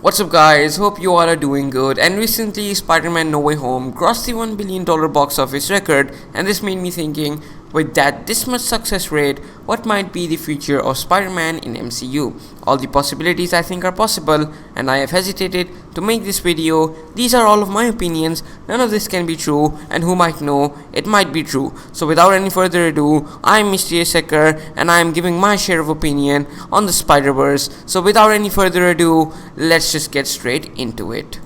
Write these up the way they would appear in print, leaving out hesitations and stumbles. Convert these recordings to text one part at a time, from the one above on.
What's up, guys? Hope you all are doing good. And recently, Spider-Man No Way Home crossed the $1 billion box office record, and this made me thinking, with that this much success rate, what might be the future of Spider-Man in MCU? All the possibilities I think are possible, and I have hesitated to make this video. These are all of my opinions, none of this can be true, and who might know, it might be true. So without any further ado, I am Mr. Secker, and I am giving my share of opinion on the Spider-Verse. So without any further ado, let's just get straight into it.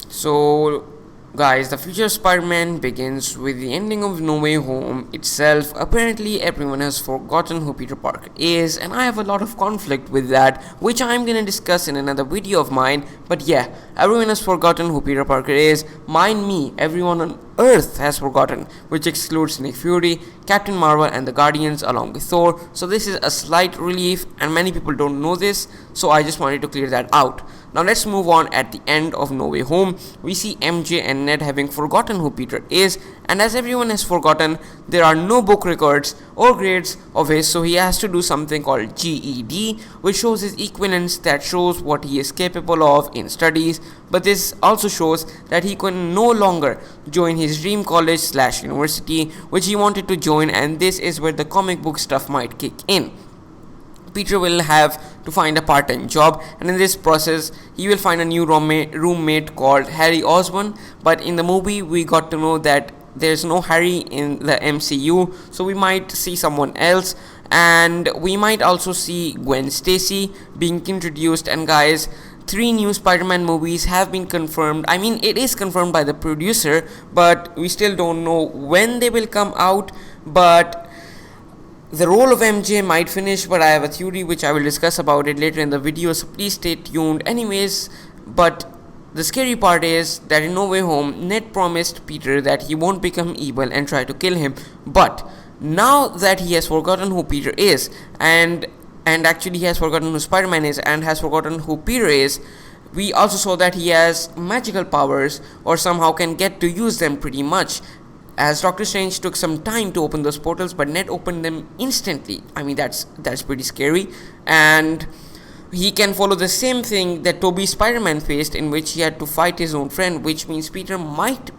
So, guys, the future of Spider-Man begins with the ending of No Way Home itself. Apparently, everyone has forgotten who Peter Parker is, and I have a lot of conflict with that, which I'm gonna discuss in another video of mine. But yeah, everyone has forgotten who Peter Parker is. Mind me, everyone on Earth has forgotten, which excludes Nick Fury, Captain Marvel, and the Guardians along with Thor. So this is a slight relief, and many people don't know this, so I just wanted to clear that out. Now let's move on. At the end of No Way Home, we see MJ and Ned having forgotten who Peter is, and as everyone has forgotten, there are no book records or grades of his, so he has to do something called GED, which shows his equivalence, that shows what he is capable of in studies. But this also shows that he can no longer join his dream college / university which he wanted to join, and this is where the comic book stuff might kick in. Peter will have to find a part-time job, and in this process he will find a new roommate called Harry Osborn. But in the movie we got to know that there's no Harry in the MCU, so we might see someone else, and we might also see Gwen Stacy being introduced. And guys, 3 new Spider-Man movies have been confirmed. I mean, it is confirmed by the producer, but we still don't know when they will come out. But the role of MJ might finish, but I have a theory which I will discuss about it later in the video, so please stay tuned. Anyways, but the scary part is that in No Way Home, Ned promised Peter that he won't become evil and try to kill him. But now that he has forgotten who Peter is, and actually he has forgotten who Spider-Man is and has forgotten who Peter is, we also saw that he has magical powers, or somehow can get to use them pretty much. As Doctor Strange took some time to open those portals, but Ned opened them instantly. I mean, that's pretty scary. And he can follow the same thing that Tobey Spider-Man faced, in which he had to fight his own friend, which means Peter might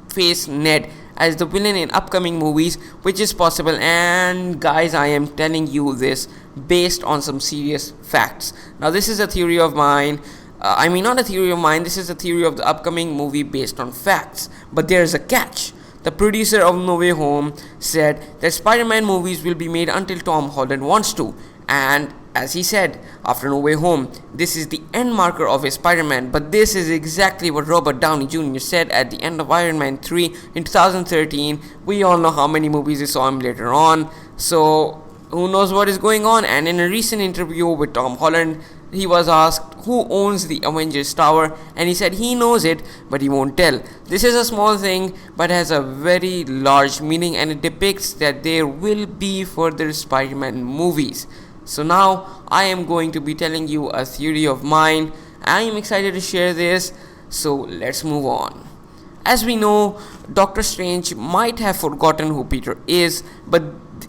face Ned as the villain in upcoming movies, which is possible. And guys, I am telling you this based on some serious facts. Now, this is a theory of mine. Not a theory of mine, this is a theory of the upcoming movie based on facts. But there's a catch. The producer of No Way Home said that Spider-Man movies will be made until Tom Holland wants to. And as he said, after No Way Home, this is the end marker of his Spider-Man. But this is exactly what Robert Downey Jr. said at the end of Iron Man 3 in 2013. We all know how many movies we saw him later on. So who knows what is going on. And in a recent interview with Tom Holland, he was asked who owns the Avengers Tower, and he said he knows it, but he won't tell. This is a small thing, but has a very large meaning, and it depicts that there will be further Spider-Man movies. So now I am going to be telling you a theory of mine. I am excited to share this, so let's move on. As we know, Doctor Strange might have forgotten who Peter is, but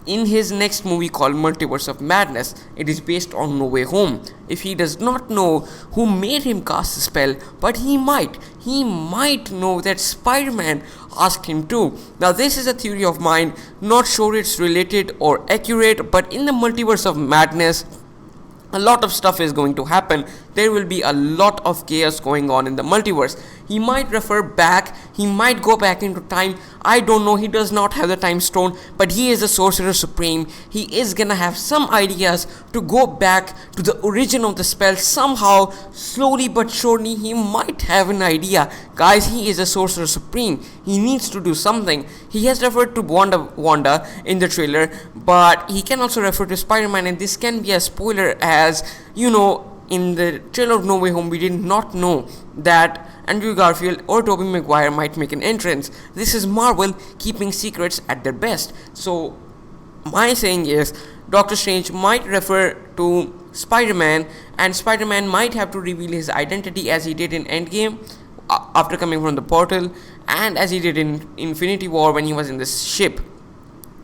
in his next movie called Multiverse of Madness, it is based on No Way Home. If he does not know who made him cast the spell, but he might know that Spider-Man asked him to. Now this is a theory of mine, not sure it's related or accurate, but in the Multiverse of Madness, a lot of stuff is going to happen. There will be a lot of chaos going on in the multiverse. He might refer back, he might go back into time, I don't know. He does not have the time stone, but he is a sorcerer supreme. He is gonna have some ideas to go back to the origin of the spell. Somehow, slowly but surely, he might have an idea. Guys, he is a sorcerer supreme. He needs to do something. He has referred to Wanda in the trailer, but he can also refer to Spider-Man, and this can be a spoiler, as you know, in the trailer of No Way Home, we did not know that Andrew Garfield or Tobey Maguire might make an entrance. This is Marvel keeping secrets at their best. So my saying is, Doctor Strange might refer to Spider-Man, and Spider-Man might have to reveal his identity as he did in Endgame. after coming from the portal, and as he did in Infinity War when he was in this ship,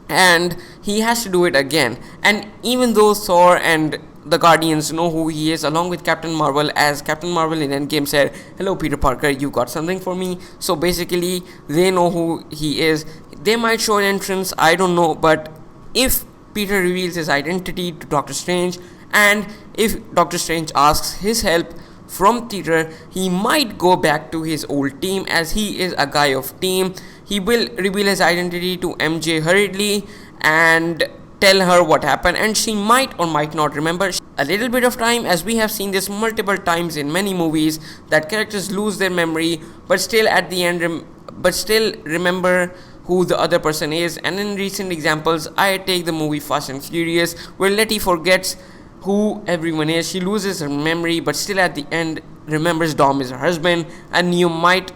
and he has to do it again. And even though Thor and the Guardians know who he is, along with Captain Marvel, as Captain Marvel in Endgame said, "Hello, Peter Parker, you got something for me?" So basically, they know who he is. They might show an entrance, I don't know, but if Peter reveals his identity to Doctor Strange, and if Doctor Strange asks his help from Peter, he might go back to his old team, as he is a guy of team. He will reveal his identity to MJ hurriedly and tell her what happened, and she might or might not remember. A little bit of time, as we have seen this multiple times in many movies, that characters lose their memory but still at the end remember who the other person is. And in recent examples, I take the movie Fast and Furious, where Letty forgets who everyone is. She loses her memory but still at the end remembers Dom is her husband. And you might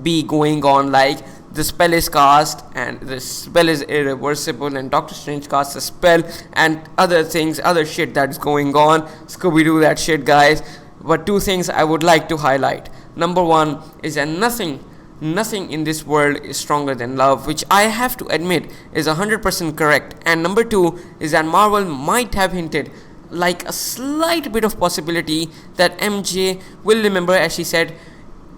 be going on like the spell is cast and the spell is irreversible, and Doctor Strange casts a spell and other things, other shit that's going on. Scooby-Doo that shit, guys. But two things I would like to highlight. Number one is that nothing in this world is stronger than love, which I have to admit is 100% correct. And number two is that Marvel might have hinted like a slight bit of possibility that MJ will remember, as she said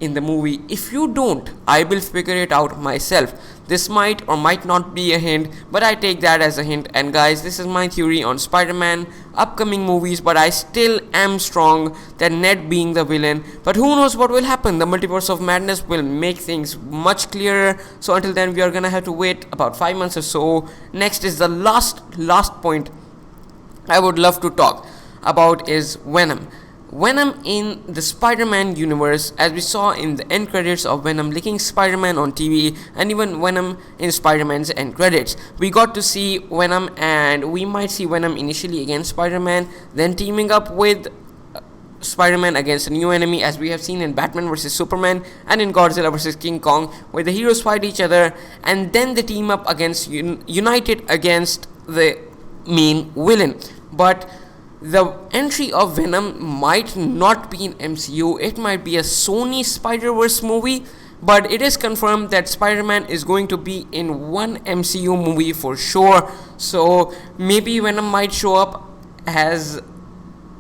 in the movie, "If you don't, I will figure it out myself." This might or might not be a hint, but I take that as a hint. And guys, this is my theory on Spider-Man upcoming movies, but I still am strong that Ned being the villain. But who knows what will happen? The multiverse of madness will make things much clearer. So until then, we are gonna have to wait about 5 months or so. Next is the last point I would love to talk about is Venom. Venom in the Spider-Man universe, as we saw in the end credits of Venom licking Spider-Man on TV, and even Venom in Spider-Man's end credits. We got to see Venom, and we might see Venom initially against Spider-Man, then teaming up with Spider-Man against a new enemy, as we have seen in Batman vs Superman and in Godzilla vs King Kong, where the heroes fight each other and then they team up against united against the main villain. But the entry of Venom might not be in MCU, it might be a Sony Spider-Verse movie, but it is confirmed that Spider-Man is going to be in one MCU movie for sure. So maybe Venom might show up as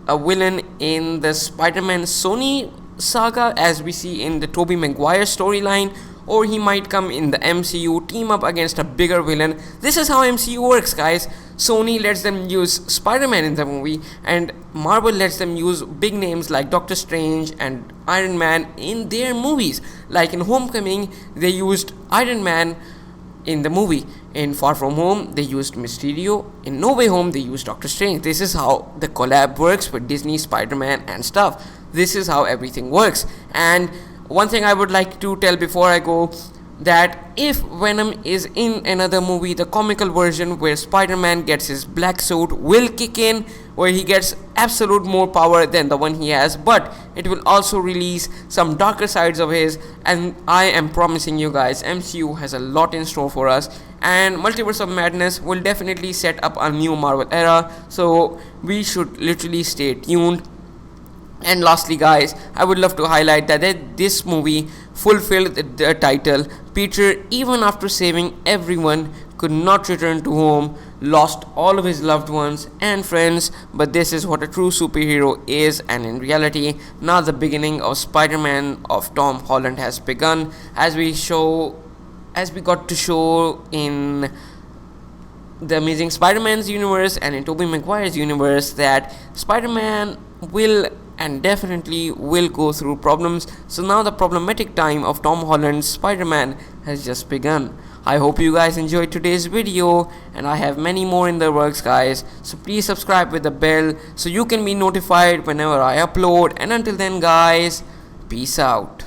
a villain in the Spider-Man Sony saga, as we see in the Tobey Maguire storyline, or he might come in the MCU, team up against a bigger villain. This is how MCU works, guys. Sony lets them use Spider-Man in the movie, and Marvel lets them use big names like Doctor Strange and Iron Man in their movies. Like in Homecoming, they used Iron Man in the movie. In Far From Home, they used Mysterio. In No Way Home, they used Doctor Strange. This is how the collab works with Disney, Spider-Man and stuff. This is how everything works. And one thing I would like to tell before I go, that if Venom is in another movie, the comical version where Spider-Man gets his black suit will kick in, where he gets absolute more power than the one he has, but it will also release some darker sides of his. And I am promising you guys, MCU has a lot in store for us, and Multiverse of Madness will definitely set up a new Marvel era, so we should literally stay tuned. And lastly, guys, I would love to highlight that this movie fulfilled the title. Peter, even after saving everyone, could not return to home, lost all of his loved ones and friends. But this is what a true superhero is, and in reality, now the beginning of Spider-Man of Tom Holland has begun, as we got to show in the Amazing Spider-Man's universe and in Tobey Maguire's universe, that Spider-Man will and definitely will go through problems. So now the problematic time of Tom Holland's Spider-Man has just begun. I hope you guys enjoyed today's video, and I have many more in the works, guys. So please subscribe with the bell so you can be notified whenever I upload. And until then, guys, peace out.